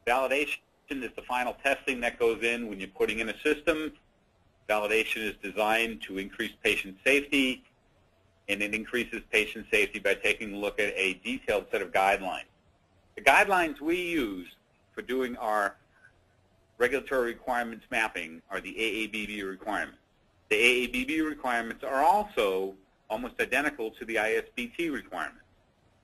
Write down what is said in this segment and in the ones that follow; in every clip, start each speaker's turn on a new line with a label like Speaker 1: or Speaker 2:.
Speaker 1: Validation is the final testing that goes in when you're putting in a system. Validation is designed to increase patient safety, and it increases patient safety by taking a look at a detailed set of guidelines. The guidelines we use for doing our regulatory requirements mapping are the AABB requirements. The AABB requirements are also almost identical to the ISBT requirements.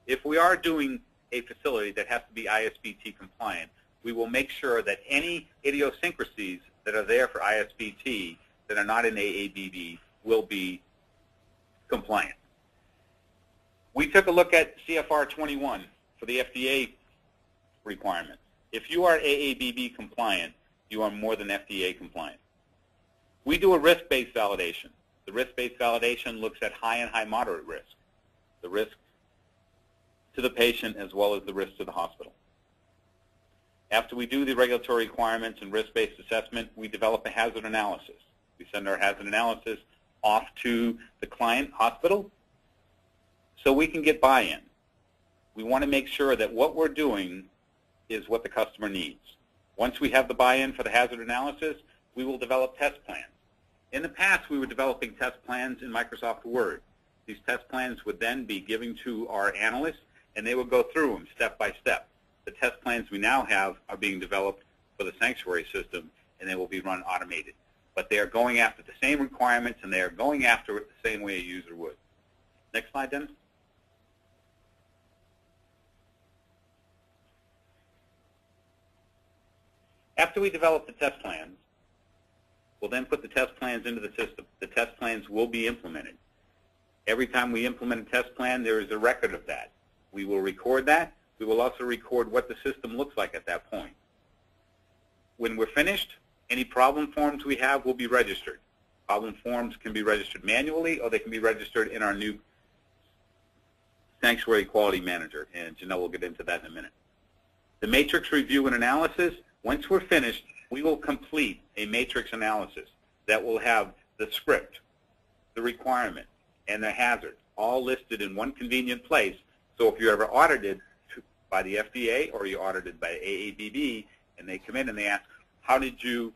Speaker 1: If we are doing a facility that has to be ISBT compliant, we will make sure that any idiosyncrasies that are there for ISBT that are not in AABB will be compliant. We took a look at CFR 21 for the FDA requirements. If you are AABB compliant, you are more than FDA compliant. We do a risk-based validation. The risk-based validation looks at high and high moderate risk, the risk to the patient as well as the risk to the hospital. After we do the regulatory requirements and risk-based assessment, we develop a hazard analysis. We send our hazard analysis off to the client hospital so we can get buy-in. We want to make sure that what we're doing is what the customer needs. Once we have the buy-in for the hazard analysis, we will develop test plans. In the past, we were developing test plans in Microsoft Word. These test plans would then be given to our analysts, and they would go through them step by step. The test plans we now have are being developed for the sanctuary system, and they will be run automated. But they are going after the same requirements, and they are going after it the same way a user would. Next slide, Dennis. After we develop the test plans, we'll then put the test plans into the system. The test plans will be implemented. Every time we implement a test plan, there is a record of that. We will record that. We will also record what the system looks like at that point. When we're finished, any problem forms we have will be registered. Problem forms can be registered manually, or they can be registered in our new Sanctuary Quality Manager, and Janelle will get into that in a minute. The matrix review and analysis, once we're finished, we will complete a matrix analysis that will have the script, the requirement, and the hazard all listed in one convenient place. So if you're ever audited by the FDA or you're audited by AABB and they come in and they ask, how did you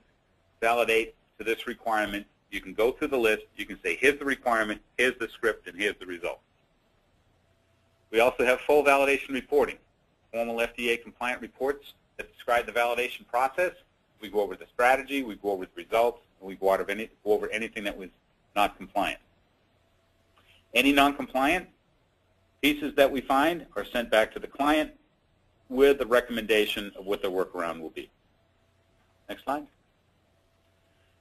Speaker 1: validate to this requirement? You can go through the list. You can say, here's the requirement, here's the script, and here's the result. We also have full validation reporting, formal FDA compliant reports that describe the validation process. We go over the strategy, we go over the results, and we go over anything that was not compliant. Any non-compliant pieces that we find are sent back to the client with a recommendation of what the workaround will be. Next slide.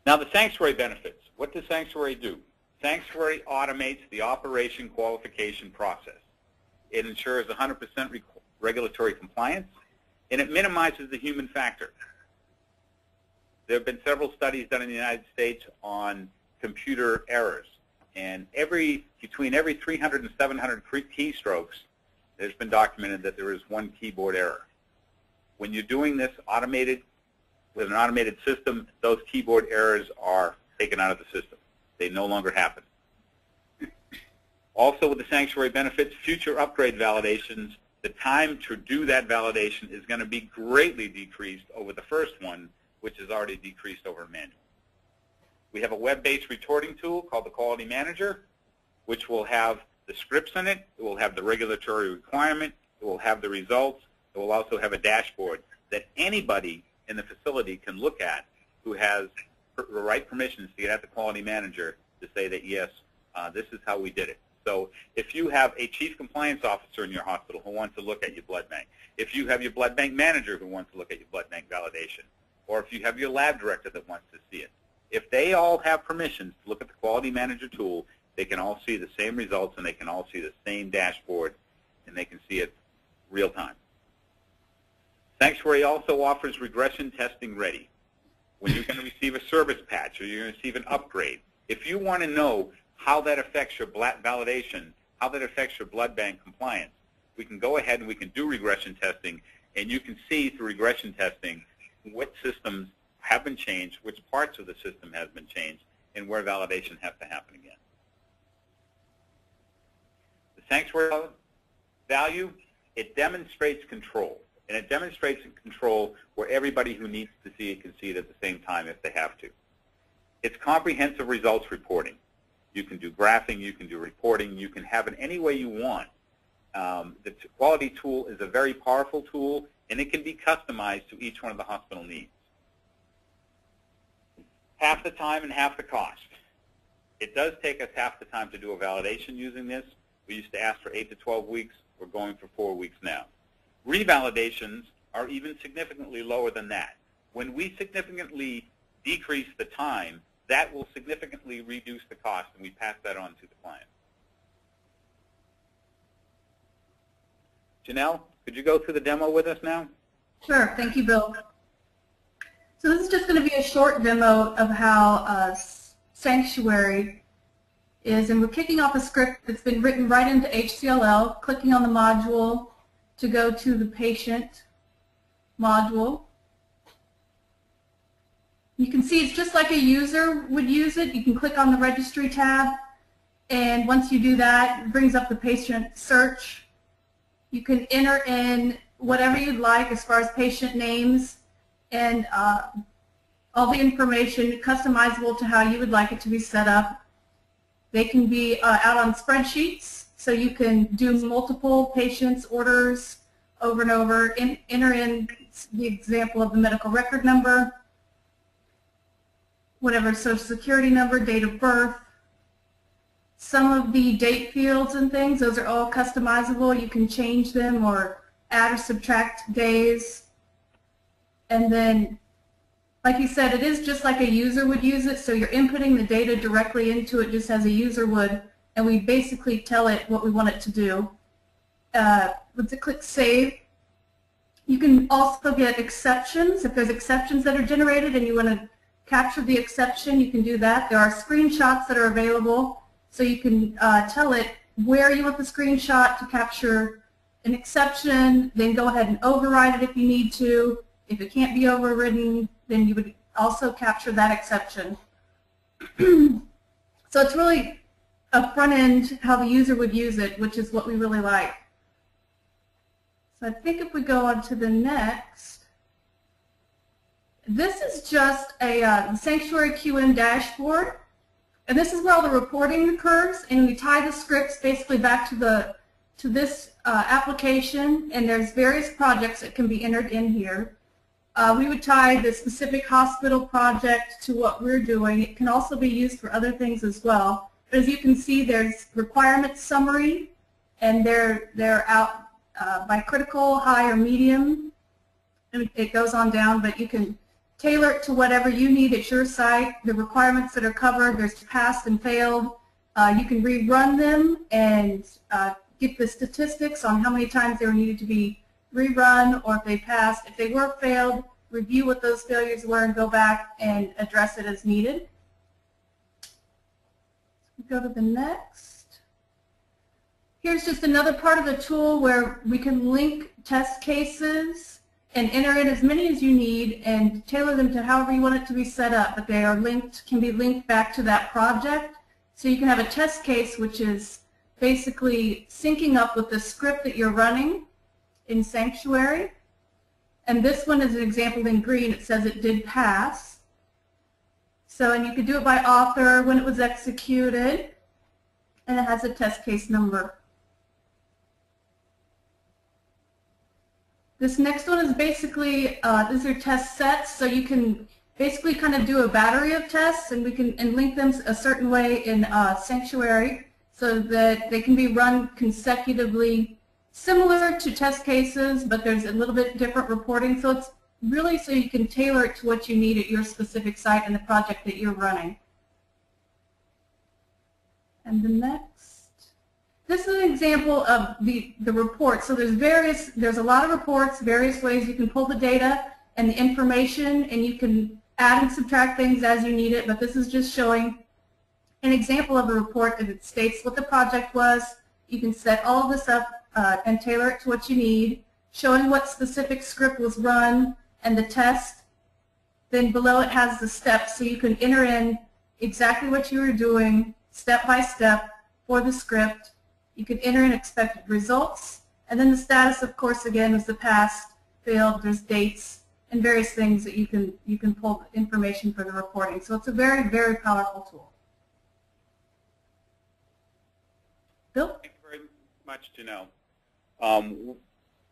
Speaker 1: Now the Sanctuary benefits. What does Sanctuary do? Sanctuary automates the operation qualification process. It ensures 100% regulatory compliance, and it minimizes the human factor. There have been several studies done in the United States on computer errors, and between every 300 and 700 keystrokes, there's been documented that there is one keyboard error. When you're doing this with an automated system, those keyboard errors are taken out of the system. They no longer happen. Also with the Sanctuary benefits, future upgrade validations, the time to do that validation is going to be greatly decreased over the first one, which is already decreased over manual. We have a web-based reporting tool called the Quality Manager, which will have the scripts in it. It will have the regulatory requirement. It will have the results. It will also have a dashboard that anybody in the facility can look at who has the right permissions to get at the Quality Manager to say that, yes, this is how we did it. So if you have a chief compliance officer in your hospital who wants to look at your blood bank, if you have your blood bank manager who wants to look at your blood bank validation, or if you have your lab director that wants to see it, if they all have permissions to look at the Quality Manager tool, they can all see the same results and they can all see the same dashboard and they can see it real time. Sanctuary also offers regression testing ready. When you're going to receive a service patch or you're going to receive an upgrade, if you want to know how that affects your validation, how that affects your blood bank compliance, we can go ahead and we can do regression testing, and you can see through regression testing what systems have been changed, which parts of the system have been changed, and where validation has to happen again. The Sanctuary value, it demonstrates control. And it demonstrates control where everybody who needs to see it can see it at the same time if they have to. It's comprehensive results reporting. You can do graphing, you can do reporting, you can have it any way you want. The quality tool is a very powerful tool, and it can be customized to each one of the hospital needs. Half the time and half the cost. It does take us half the time to do a validation using this. We used to ask for 8 to 12 weeks. We're going for 4 weeks now. Revalidations are even significantly lower than that. When we significantly decrease the time, that will significantly reduce the cost, and we pass that on to the client. Janelle, could you go through the demo with us now?
Speaker 2: Sure. Thank you, Bill. So this is just going to be a short demo of how Sanctuary is, and we're kicking off a script that's been written right into HCLL, clicking on the module to go to the patient module. You can see it's just like a user would use it. You can click on the registry tab, and once you do that, it brings up the patient search. You can enter in whatever you'd like as far as patient names and all the information customizable to how you would like it to be set up. They can be out on spreadsheets, so you can do multiple patients' orders over and over, enter in the example of the medical record number, whatever social security number, date of birth. Some of the date fields and things, those are all customizable. You can change them or add or subtract days. And then, like you said, it is just like a user would use it, so you're inputting the data directly into it just as a user would, and we basically tell it what we want it to do. With the click Save, you can also get exceptions. If there's exceptions that are generated and you want to capture the exception, you can do that. There are screenshots that are available, so you can tell it where you want the screenshot to capture an exception, then go ahead and override it if you need to. If it can't be overridden, then you would also capture that exception. So it's really a front end how the user would use it, which is what we really like. So I think if we go on to the next, this is just a Sanctuary QM dashboard, and this is where all the reporting occurs, and we tie the scripts basically back to this application, and there's various projects that can be entered in here. We would tie the specific hospital project to what we're doing. It can also be used for other things as well. But as you can see, there's requirement summary, and they're out by critical, high, or medium. And it goes on down, but you can tailor it to whatever you need at your site. The requirements that are covered, there's passed and failed. You can rerun them and get the statistics on how many times they were needed to be rerun, or if they passed. If they were failed, review what those failures were and go back and address it as needed. Go to the next. Here's just another part of the tool where we can link test cases and enter in as many as you need and tailor them to however you want it to be set up, but they are linked, can be linked back to that project. So you can have a test case which is basically syncing up with the script that you're running in Sanctuary. And this one is an example in green. It says it did pass. So, and you could do it by author, when it was executed, and it has a test case number. This next one is basically, these are test sets, so you can basically kind of do a battery of tests, and we can link them a certain way in Sanctuary so that they can be run consecutively, similar to test cases, but there's a little bit different reporting. So it's really so you can tailor it to what you need at your specific site and the project that you're running. And the next, this is an example of the report. So there's a lot of reports, various ways you can pull the data and the information, and you can add and subtract things as you need it, but this is just showing an example of a report that it states what the project was. You can set all of this up and tailor it to what you need, showing what specific script was run and the test. Then below it has the steps, so you can enter in exactly what you were doing step by step for the script. You can enter in expected results, and then the status, of course, again, is the past field, there's dates, and various things that you can pull information for the reporting. So it's a very, very powerful tool. Bill?
Speaker 1: Thank you very much, Janelle.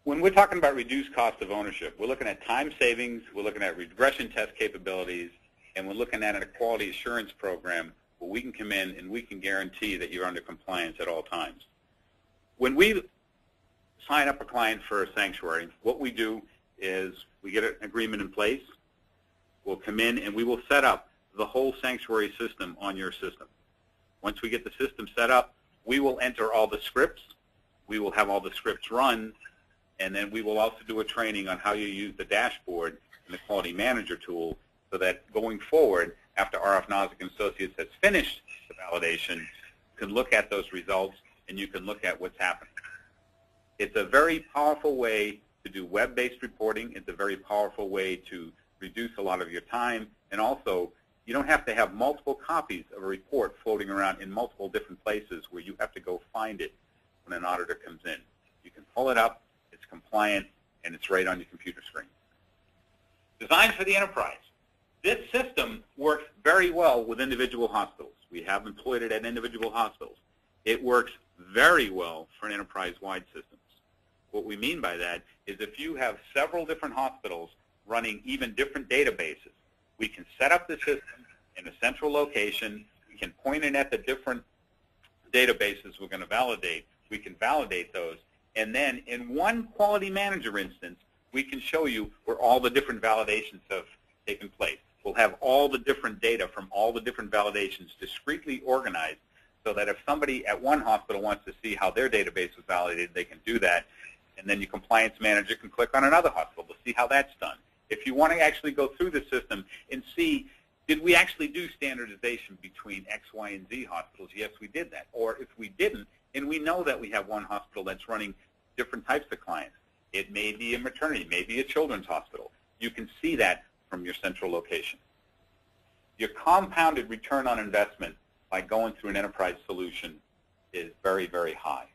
Speaker 1: When we're talking about reduced cost of ownership, we're looking at time savings, we're looking at regression test capabilities, and we're looking at a quality assurance program where we can come in and we can guarantee that you're under compliance at all times. When we sign up a client for a sanctuary, what we do is we get an agreement in place. We'll come in and we will set up the whole sanctuary system on your system. Once we get the system set up, we will enter all the scripts. We will have all the scripts run, and then we will also do a training on how you use the dashboard and the quality manager tool so that going forward, after RF Nozick and Associates has finished the validation, you can look at those results and you can look at what's happening. It's a very powerful way to do web-based reporting. It's a very powerful way to reduce a lot of your time, and also you don't have to have multiple copies of a report floating around in multiple different places where you have to go find it when an auditor comes in. You can pull it up, it's compliant, and it's right on your computer screen. Designed for the enterprise. This system works very well with individual hospitals. We have employed it at individual hospitals. It works very well for an enterprise-wide systems. What we mean by that is if you have several different hospitals running even different databases, we can set up the system in a central location. We can point it at the different databases we're going to validate. We can validate those. And then in one quality manager instance, we can show you where all the different validations have taken place. We'll have all the different data from all the different validations discretely organized so that if somebody at one hospital wants to see how their database was validated, they can do that. And then your compliance manager can click on another hospital to see how that's done. If you want to actually go through the system and see, did we actually do standardization between X, Y, and Z hospitals? Yes, we did that. Or if we didn't, and we know that we have one hospital that's running different types of clients. It may be a maternity, maybe a children's hospital. You can see that from your central location. Your compounded return on investment by going through an enterprise solution is very, very high.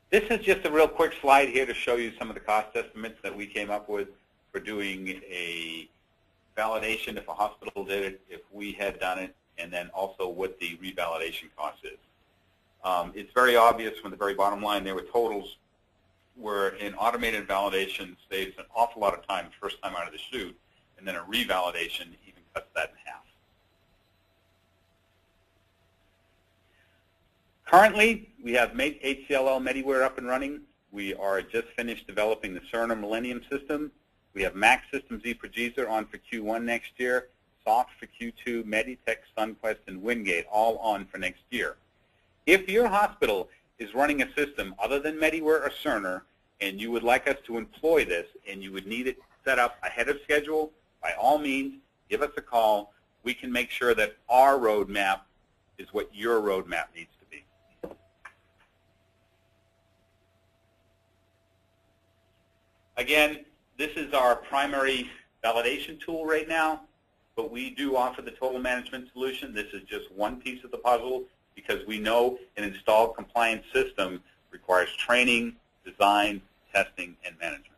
Speaker 1: This is just a real quick slide here to show you some of the cost estimates that we came up with for doing a validation if a hospital did it, if we had done it, and then also what the revalidation cost is. It's very obvious from the very bottom line there with totals where an automated validation saves an awful lot of time first time out of the chute, and then a revalidation even cuts that in half. Currently, we have HCLL Mediware up and running. We are just finished developing the Cerner Millennium system. We have Mac Systems eProducer on for Q1 next year, Soft for Q2, Meditech, Sunquest, and Wingate all on for next year. If your hospital is running a system other than Mediware or Cerner, and you would like us to employ this, and you would need it set up ahead of schedule, by all means, give us a call. We can make sure that our roadmap is what your roadmap needs to be. Again, this is our primary validation tool right now, but we do offer the total management solution. This is just one piece of the puzzle because we know an installed compliance system requires training, design, testing, and management.